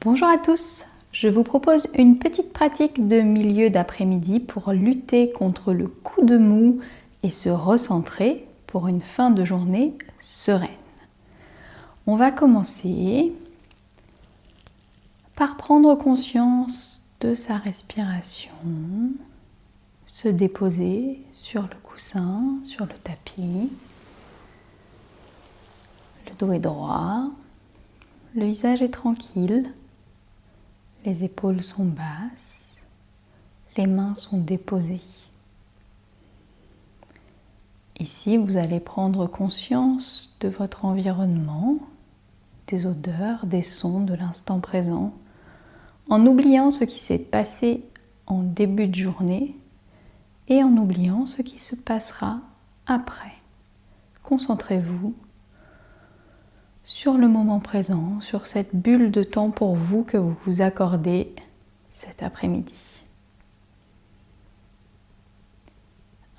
Bonjour à tous, je vous propose une petite pratique de milieu d'après-midi pour lutter contre le coup de mou et se recentrer pour une fin de journée sereine. On va commencer par prendre conscience de sa respiration, se déposer sur le coussin, sur le tapis. Le dos est droit, le visage est tranquille. Les épaules sont basses, les mains sont déposées. Ici, vous allez prendre conscience de votre environnement, des odeurs, des sons de l'instant présent, en oubliant ce qui s'est passé en début de journée et en oubliant ce qui se passera après. Concentrez-vous sur le moment présent, sur cette bulle de temps pour vous que vous vous accordez cet après-midi.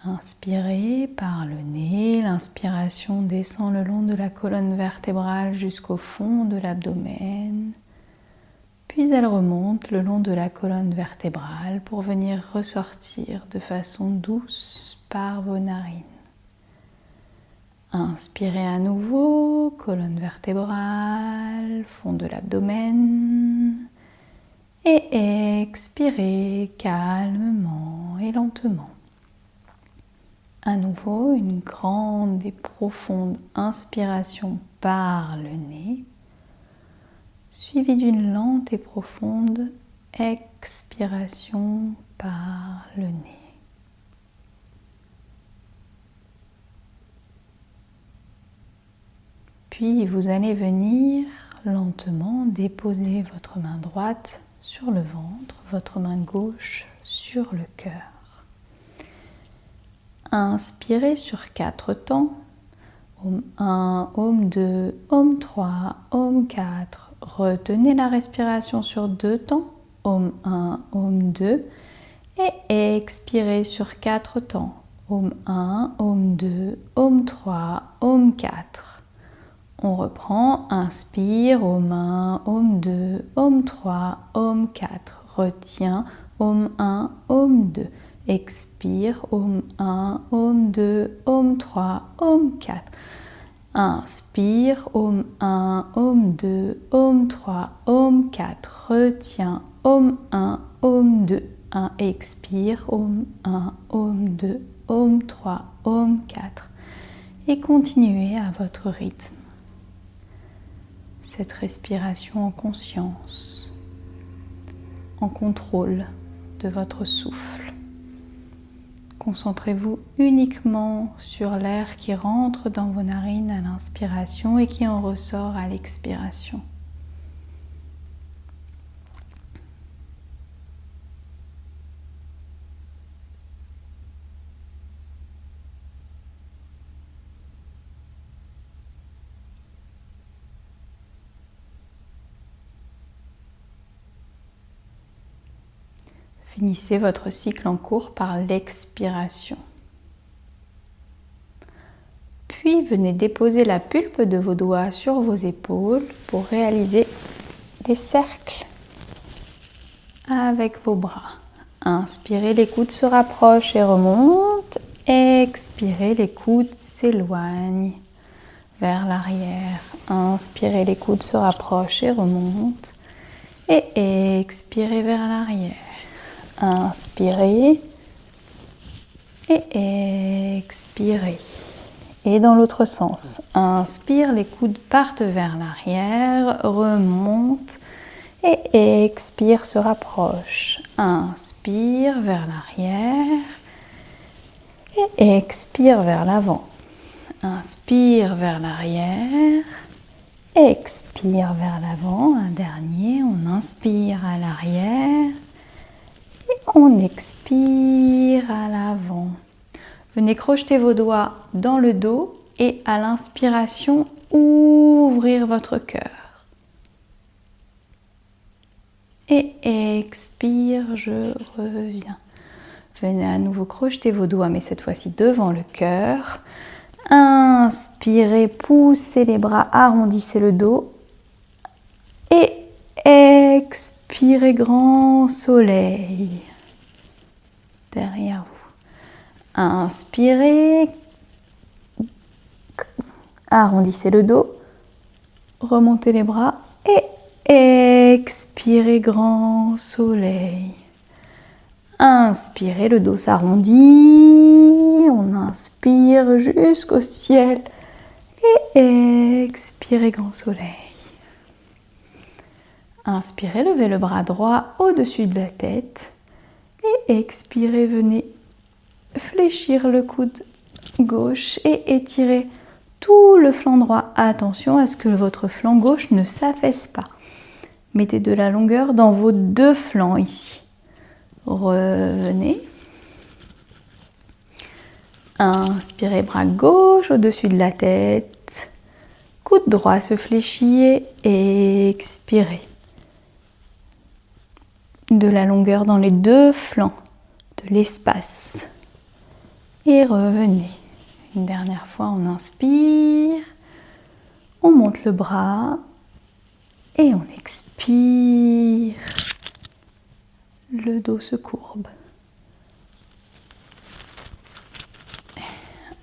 Inspirez par le nez, l'inspiration descend le long de la colonne vertébrale jusqu'au fond de l'abdomen, puis elle remonte le long de la colonne vertébrale pour venir ressortir de façon douce par vos narines. Inspirez à nouveau, colonne vertébrale, fond de l'abdomen. Et expirez calmement et lentement. À nouveau, une grande et profonde inspiration par le nez, suivie d'une lente et profonde expiration par le nez. Puis vous allez venir lentement déposer votre main droite sur le ventre, votre main gauche sur le cœur. Inspirez sur 4 temps. Om 1, Om 2, Om 3, Om 4. Retenez la respiration sur 2 temps. Om 1, Om 2. Et expirez sur 4 temps. Om 1, Om 2, Om 3, Om 4. On reprend, inspire, Om 1, Om 2, Om 3, Om 4. Retiens, Om 1, Om 2. Expire, Om 1, Om 2, Om 3, Om 4. Inspire, Om 1, Om 2, Om 3, Om 4. Retiens, Om 1, Om 2. Expire, Om 1, Om 2, Om 3, Om 4. Et continuez à votre rythme. Cette respiration en conscience, en contrôle de votre souffle. Concentrez-vous uniquement sur l'air qui rentre dans vos narines à l'inspiration et qui en ressort à l'expiration. Finissez votre cycle en cours par l'expiration. Puis venez déposer la pulpe de vos doigts sur vos épaules pour réaliser des cercles avec vos bras. Inspirez, les coudes se rapprochent et remontent. Expirez, les coudes s'éloignent vers l'arrière. Inspirez, les coudes se rapprochent et remontent. Et expirez vers l'arrière. Inspirez et expirez. Et dans l'autre sens, inspire, les coudes partent vers l'arrière, remontent et expire, se rapproche. Inspire vers l'arrière et expire vers l'avant. Inspire vers l'arrière, expire vers l'avant. Un dernier, on inspire à l'arrière. On expire à l'avant. Venez crocheter vos doigts dans le dos et à l'inspiration, ouvrir votre cœur. Et expire, je reviens. Venez à nouveau crocheter vos doigts, mais cette fois-ci devant le cœur. Inspirez, poussez les bras, arrondissez le dos. Et expirez grand soleil derrière vous. Inspirez, arrondissez le dos, remontez les bras et expirez grand soleil. Inspirez, le dos s'arrondit, on inspire jusqu'au ciel et expirez grand soleil. Inspirez, levez le bras droit au-dessus de la tête et expirez, venez fléchir le coude gauche et étirez tout le flanc droit. Attention à ce que votre flanc gauche ne s'affaisse pas. Mettez de la longueur dans vos deux flancs ici. Revenez. Inspirez, bras gauche au-dessus de la tête. Coude droit se fléchit et expirez. De la longueur dans les deux flancs, de l'espace. Et revenez. Une dernière fois, on inspire. On monte le bras. Et on expire. Le dos se courbe.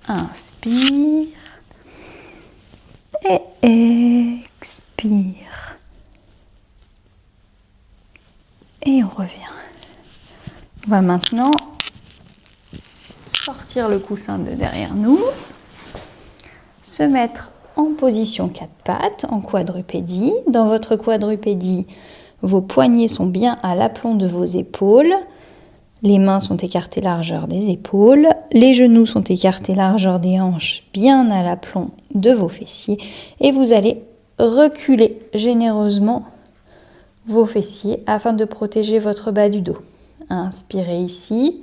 Inspire. Et expire. Et on revient. On va maintenant sortir le coussin de derrière nous. Se mettre en position 4 pattes, en quadrupédie. Dans votre quadrupédie, vos poignets sont bien à l'aplomb de vos épaules. Les mains sont écartées largeur des épaules. Les genoux sont écartés largeur des hanches, bien à l'aplomb de vos fessiers. Et vous allez reculer généreusement vos fessiers afin de protéger votre bas du dos. Inspirez ici.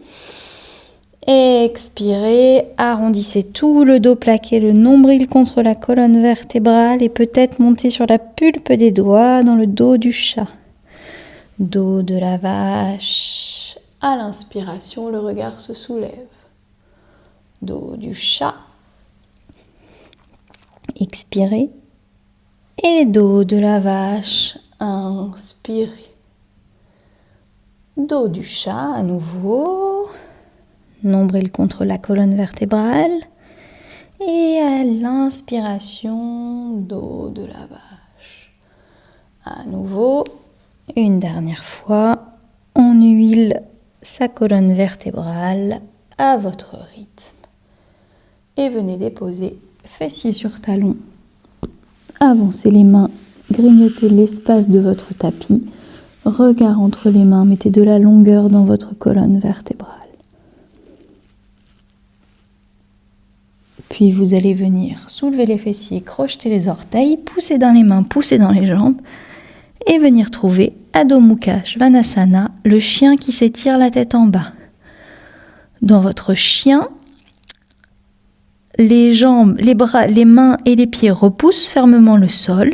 Expirez, arrondissez tout le dos plaqué, le nombril contre la colonne vertébrale et peut-être monter sur la pulpe des doigts dans le dos du chat. Dos de la vache. À l'inspiration, le regard se soulève. Dos du chat. Expirez. Et dos de la vache. Inspirez. Dos du chat à nouveau. Nombril contre la colonne vertébrale. Et à l'inspiration, dos de la vache. À nouveau, une dernière fois, on huile sa colonne vertébrale à votre rythme. Et venez déposer fessiers sur talons. Avancez les mains, grignotez l'espace de votre tapis. Regard entre les mains, mettez de la longueur dans votre colonne vertébrale. Puis vous allez venir soulever les fessiers, crocheter les orteils, pousser dans les mains, pousser dans les jambes et venir trouver Adho Mukha Svanasana, le chien qui s'étire la tête en bas. Dans votre chien, les jambes, les bras, les mains et les pieds repoussent fermement le sol.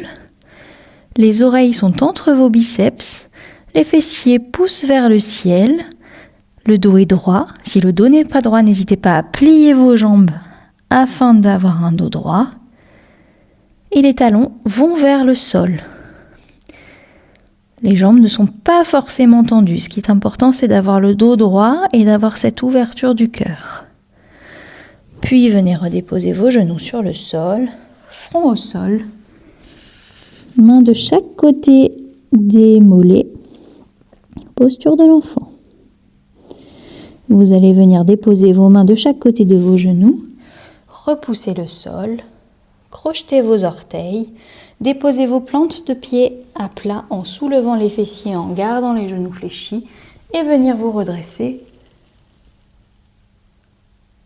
Les oreilles sont entre vos biceps, les fessiers poussent vers le ciel, le dos est droit. Si le dos n'est pas droit, n'hésitez pas à plier vos jambes afin d'avoir un dos droit. Et les talons vont vers le sol. Les jambes ne sont pas forcément tendues. Ce qui est important, c'est d'avoir le dos droit et d'avoir cette ouverture du cœur. Puis venez redéposer vos genoux sur le sol, front au sol. Mains de chaque côté des mollets. Posture de l'enfant. Vous allez venir déposer vos mains de chaque côté de vos genoux. Repoussez le sol, crochetez vos orteils, déposez vos plantes de pied à plat en soulevant les fessiers, en gardant les genoux fléchis et venir vous redresser.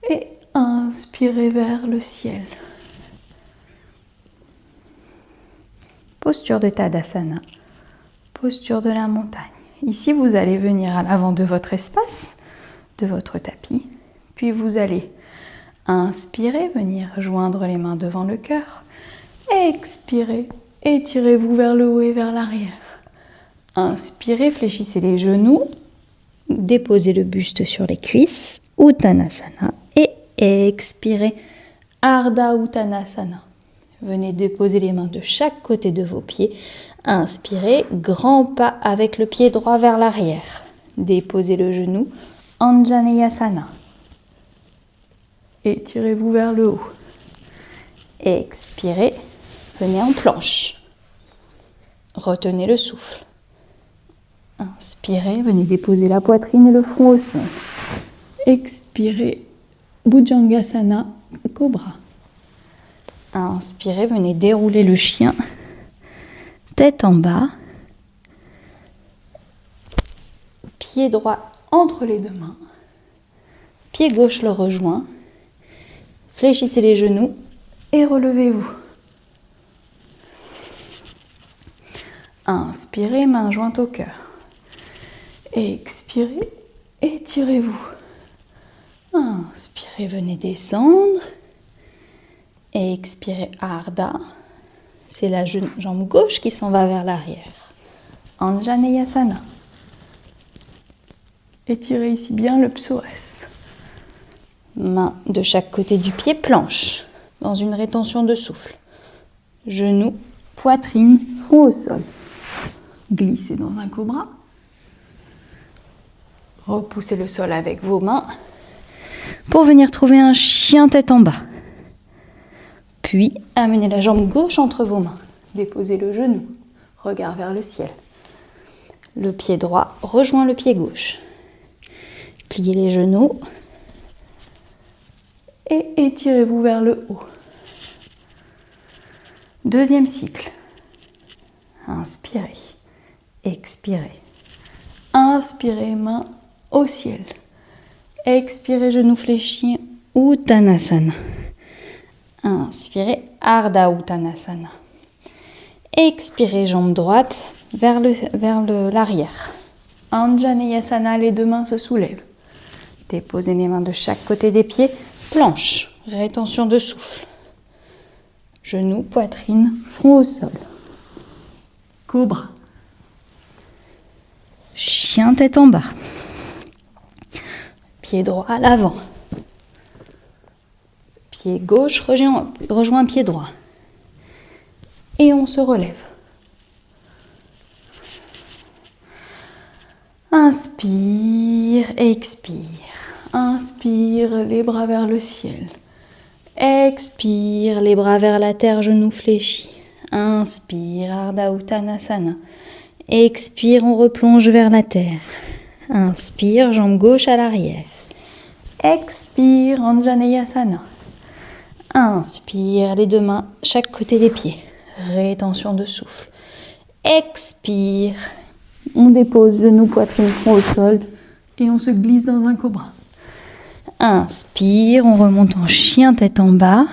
Et inspirez vers le ciel. Posture de Tadasana, posture de la montagne. Ici, vous allez venir à l'avant de votre espace, de votre tapis, puis vous allez inspirez, venir joindre les mains devant le cœur. Expirez, étirez-vous vers le haut et vers l'arrière. Inspirez, fléchissez les genoux. Déposez le buste sur les cuisses. Uttanasana. Et expirez, Ardha Uttanasana. Venez déposer les mains de chaque côté de vos pieds Inspirez, grand pas avec le pied droit vers l'arrière. Déposez le genou, Anjaneyasana. Étirez-vous vers le haut. Expirez, venez en planche. Retenez le souffle. Inspirez, venez déposer la poitrine et le front au sol. Expirez, Bhujangasana, Cobra. Inspirez, venez dérouler le chien, tête en bas, pied droit entre les deux mains, pied gauche le rejoint, fléchissez les genoux et relevez-vous. Inspirez, main jointe au cœur. Expirez, étirez-vous. Inspirez, venez descendre. Expirez, Ardha. C'est la jambe gauche qui s'en va vers l'arrière. Anjaneyasana. Étirez ici bien le psoas. Main de chaque côté du pied, planche, dans une rétention de souffle. Genoux, poitrine, front au sol. Glissez dans un cobra. Repoussez le sol avec vos mains pour venir trouver un chien tête en bas. Puis, amenez la jambe gauche entre vos mains. Déposez le genou, regard vers le ciel. Le pied droit rejoint le pied gauche. Pliez les genoux et étirez-vous vers le haut. Deuxième cycle. Inspirez, expirez. Inspirez, main au ciel. Expirez, genoux fléchis, Uttanasana. Inspirez, Ardha Uttanasana. Expirez, jambe droite vers l'arrière. Anjaneyasana, les deux mains se soulèvent. Déposez les mains de chaque côté des pieds, planche, rétention de souffle. Genoux, poitrine, front au sol. Cobra. Chien tête en bas. Pied droit à l'avant. Pied gauche rejoint pied droit. Et on se relève. Inspire, expire. Inspire, les bras vers le ciel. Expire, les bras vers la terre, genoux fléchis. Inspire, Ardha Uttanasana. Expire, on replonge vers la terre. Inspire, jambe gauche à l'arrière. Expire, Anjaneyasana. Inspire, les deux mains chaque côté des pieds. Rétention de souffle. Expire. On dépose genou, poitrine, front au sol et on se glisse dans un cobra. Inspire, on remonte en chien tête en bas.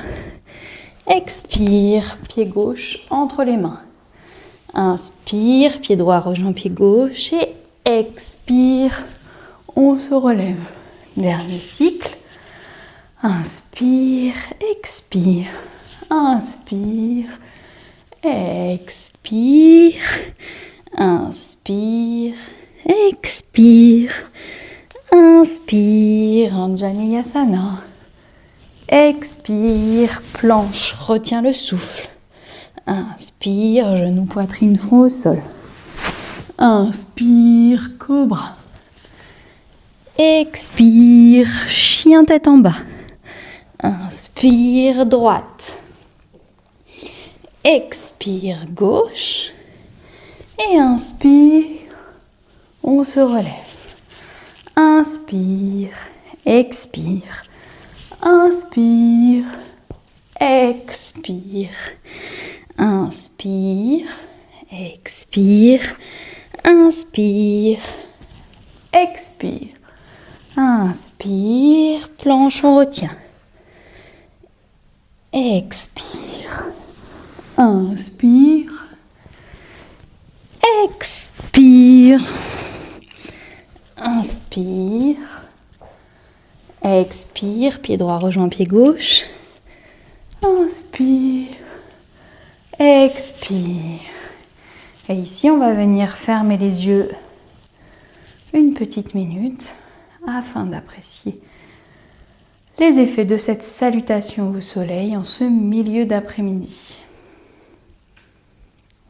Expire, pied gauche entre les mains. Inspire, pied droit rejoint pied gauche et expire, on se relève. Dernier cycle. Inspire, expire. Inspire, expire. Inspire, expire. Inspire, Anjaneyasana. Expire, planche, retiens le souffle. Inspire, genou, poitrine, front au sol. Inspire, cobra. Expire, chien tête en bas. Inspire, droite. Expire, gauche. Et inspire, on se relève. Inspire, expire. Inspire, expire. Inspire, expire. Inspire, expire. Inspire, planche, on retient. Expire. Inspire. Expire. Inspire. Expire, pied droit rejoint pied gauche. Inspire. Expire. Et ici, on va venir fermer les yeux une petite minute afin d'apprécier les effets de cette salutation au soleil en ce milieu d'après-midi.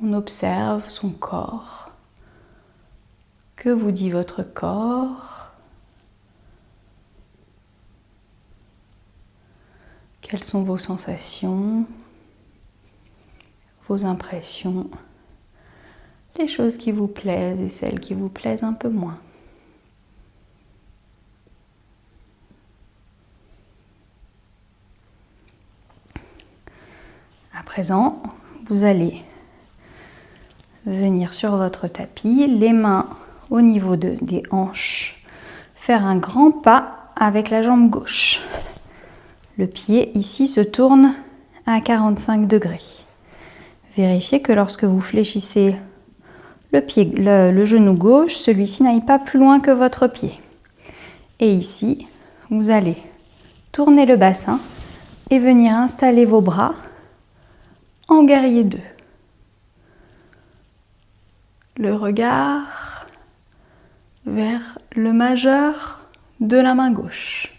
On observe son corps. Que vous dit votre corps? Quelles sont vos sensations, vos impressions, les choses qui vous plaisent et celles qui vous plaisent un peu moins. À présent, vous allez venir sur votre tapis, les mains au niveau des hanches, faire un grand pas avec la jambe gauche. Le pied ici se tourne à 45 degrés. Vérifiez que lorsque vous fléchissez le genou gauche, celui-ci n'aille pas plus loin que votre pied. Et ici, vous allez tourner le bassin et venir installer vos bras en guerrier 2. Le regard vers le majeur de la main gauche.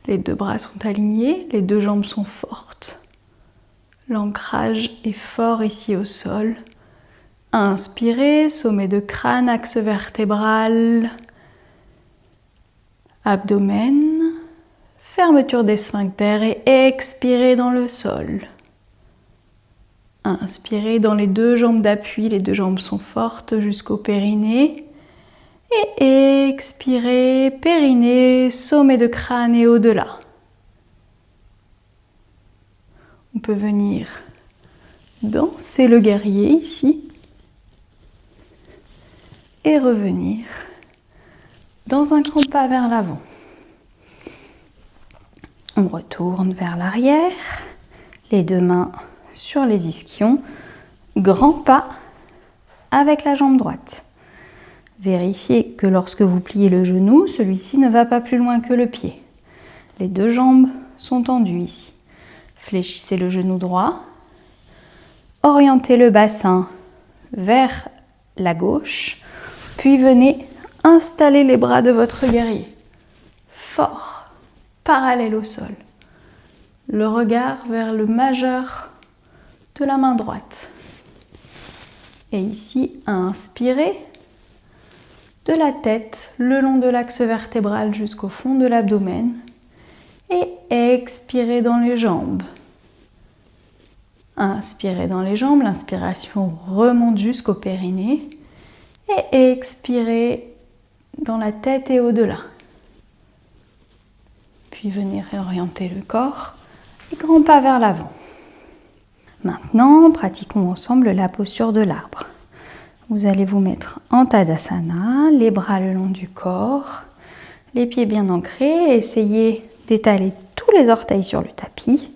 Les deux bras sont alignés, les deux jambes sont fortes. L'ancrage est fort ici au sol. Inspirez, sommet de crâne, axe vertébral, abdomen, fermeture des sphincters et expirez dans le sol. Inspirez dans les deux jambes d'appui, les deux jambes sont fortes jusqu'au périnée. Et expirez, périnée, sommet de crâne et au-delà. On peut venir danser le guerrier ici et revenir dans un grand pas vers l'avant. On retourne vers l'arrière, les deux mains sur les ischions, grand pas avec la jambe droite. Vérifiez que lorsque vous pliez le genou, celui-ci ne va pas plus loin que le pied. Les deux jambes sont tendues ici. Fléchissez le genou droit. Orientez le bassin vers la gauche. Puis venez installer les bras de votre guerrier. Fort, parallèle au sol. Le regard vers le majeur de la main droite. Et ici, inspirez. De la tête, le long de l'axe vertébral jusqu'au fond de l'abdomen. Et expirez dans les jambes. Inspirez dans les jambes, l'inspiration remonte jusqu'au périnée. Et expirez dans la tête et au-delà. Puis venez réorienter le corps et grand pas vers l'avant. Maintenant, pratiquons ensemble la posture de l'arbre. Vous allez vous mettre en Tadasana, les bras le long du corps, les pieds bien ancrés. Essayez d'étaler tous les orteils sur le tapis.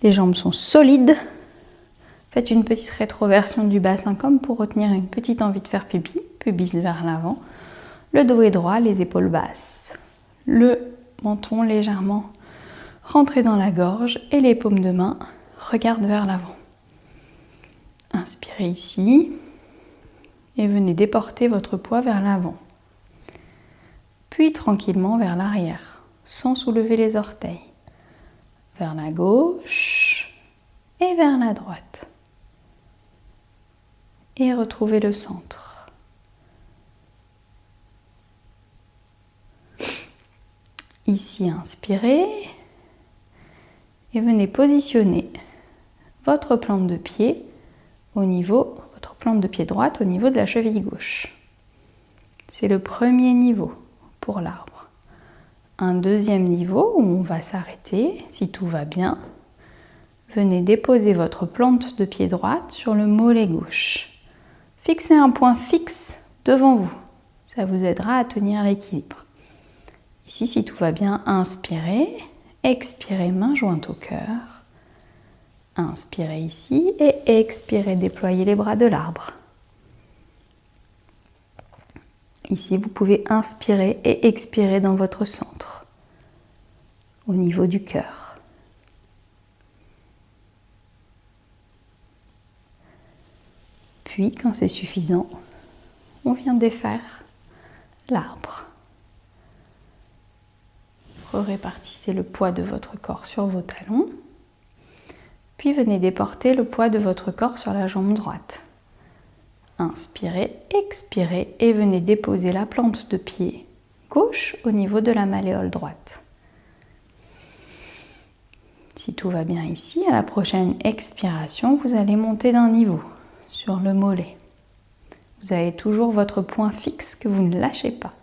Les jambes sont solides. Faites une petite rétroversion du bassin comme pour retenir une petite envie de faire pipi. Pubis vers l'avant. Le dos est droit, les épaules basses. Le menton légèrement rentré dans la gorge et les paumes de main regardent vers l'avant. Inspirez ici. Et venez déporter votre poids vers l'avant. Puis tranquillement vers l'arrière, sans soulever les orteils. Vers la gauche et vers la droite. Et retrouvez le centre. Ici, inspirez. Et venez positionner votre plante de pied votre plante de pied droite au niveau de la cheville gauche. C'est le premier niveau pour l'arbre. Un deuxième niveau où on va s'arrêter, si tout va bien. Venez déposer votre plante de pied droite sur le mollet gauche. Fixez un point fixe devant vous. Ça vous aidera à tenir l'équilibre. Ici, si tout va bien, inspirez, expirez, main jointe au cœur. Inspirez ici et expirez, déployez les bras de l'arbre. Ici, vous pouvez inspirer et expirer dans votre centre, au niveau du cœur. Puis, quand c'est suffisant, on vient défaire l'arbre. Répartissez le poids de votre corps sur vos talons. Puis venez déporter le poids de votre corps sur la jambe droite. Inspirez, expirez et venez déposer la plante de pied gauche au niveau de la malléole droite. Si tout va bien ici, à la prochaine expiration, vous allez monter d'un niveau sur le mollet. Vous avez toujours votre point fixe que vous ne lâchez pas.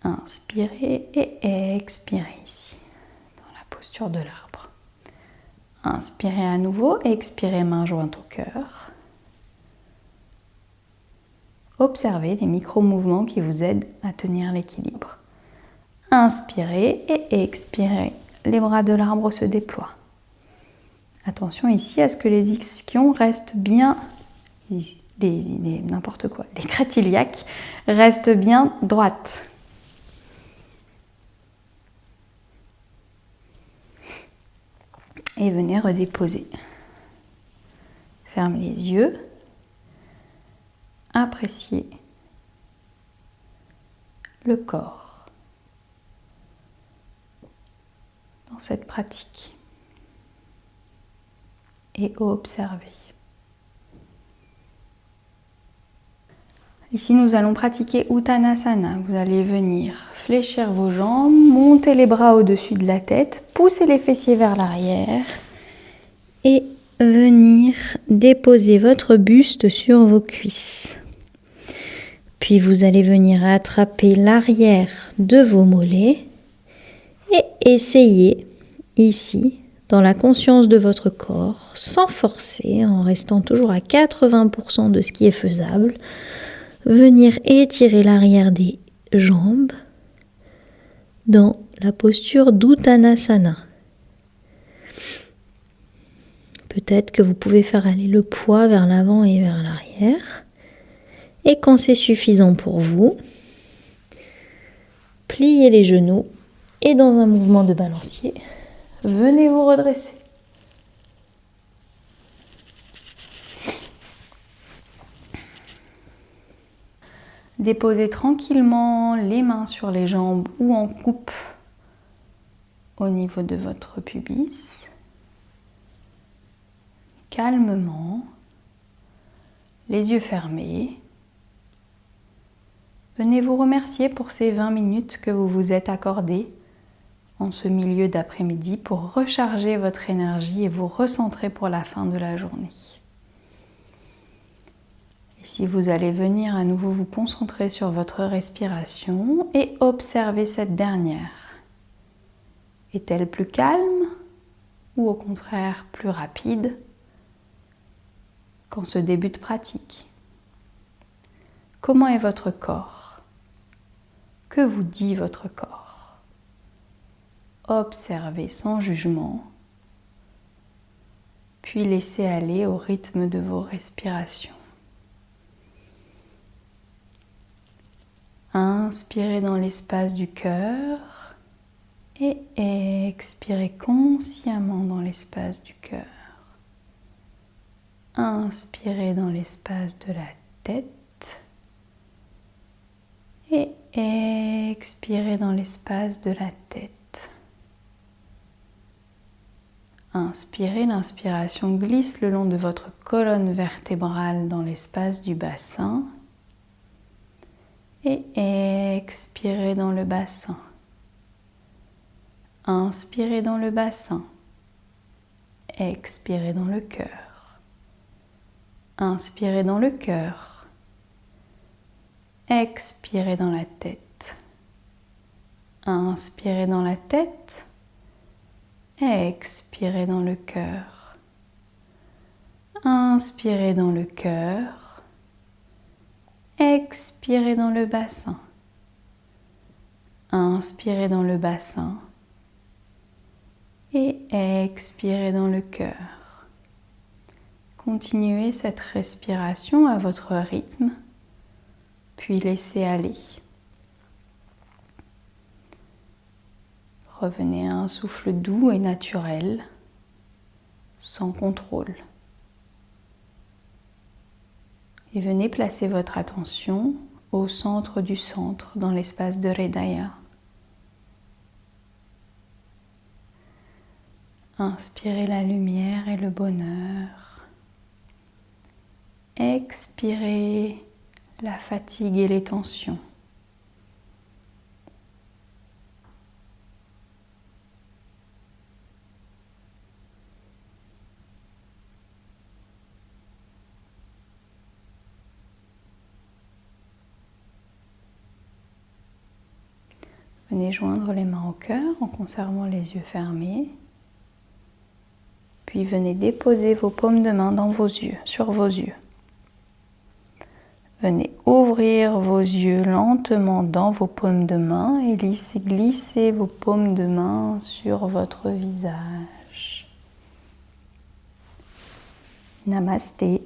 Inspirez et expirez ici, dans la posture de l'arbre. Inspirez à nouveau, expirez main jointe au cœur. Observez les micro-mouvements qui vous aident à tenir l'équilibre. Inspirez et expirez. Les bras de l'arbre se déploient. Attention ici à ce que les ischions restent bien, n'importe quoi, les crêtes iliaques restent bien droites. Et venez redéposer. Ferme les yeux. Appréciez le corps dans cette pratique et observez. Ici, nous allons pratiquer Uttanasana. Vous allez venir fléchir vos jambes, monter les bras au-dessus de la tête, pousser les fessiers vers l'arrière et venir déposer votre buste sur vos cuisses. Puis vous allez venir attraper l'arrière de vos mollets et essayer ici, dans la conscience de votre corps, sans forcer, en restant toujours à 80% de ce qui est faisable, venir étirer l'arrière des jambes dans la posture d'Uttanasana. Peut-être que vous pouvez faire aller le poids vers l'avant et vers l'arrière. Et quand c'est suffisant pour vous, pliez les genoux et dans un mouvement de balancier, venez vous redresser. Déposez tranquillement les mains sur les jambes ou en coupe au niveau de votre pubis. Calmement, les yeux fermés. Venez vous remercier pour ces 20 minutes que vous vous êtes accordées en ce milieu d'après-midi pour recharger votre énergie et vous recentrer pour la fin de la journée. Ici, vous allez venir à nouveau vous concentrer sur votre respiration et observer cette dernière. Est-elle plus calme ou au contraire plus rapide qu'en ce début de pratique? Comment est votre corps? Que vous dit votre corps? Observez sans jugement, puis laissez aller au rythme de vos respirations. Inspirez dans l'espace du cœur et expirez consciemment dans l'espace du cœur. Inspirez dans l'espace de la tête et expirez dans l'espace de la tête. Inspirez, l'inspiration glisse le long de votre colonne vertébrale dans l'espace du bassin. Et expirez dans le bassin. Inspirez dans le bassin. Expirez dans le cœur. Inspirez dans le cœur. Expirez dans la tête. Inspirez dans la tête. Expirez dans le cœur. Inspirez dans le cœur. Expirez dans le bassin. Inspirez dans le bassin. Et expirez dans le cœur. Continuez cette respiration à votre rythme, puis laissez aller. Revenez à un souffle doux et naturel, sans contrôle. Et venez placer votre attention au centre du centre, dans l'espace de Hridaya. Inspirez la lumière et le bonheur. Expirez la fatigue et les tensions. Venez joindre les mains au cœur en conservant les yeux fermés. Puis venez déposer vos paumes de main dans vos yeux, sur vos yeux. Venez ouvrir vos yeux lentement dans vos paumes de main et glisser vos paumes de main sur votre visage. Namasté.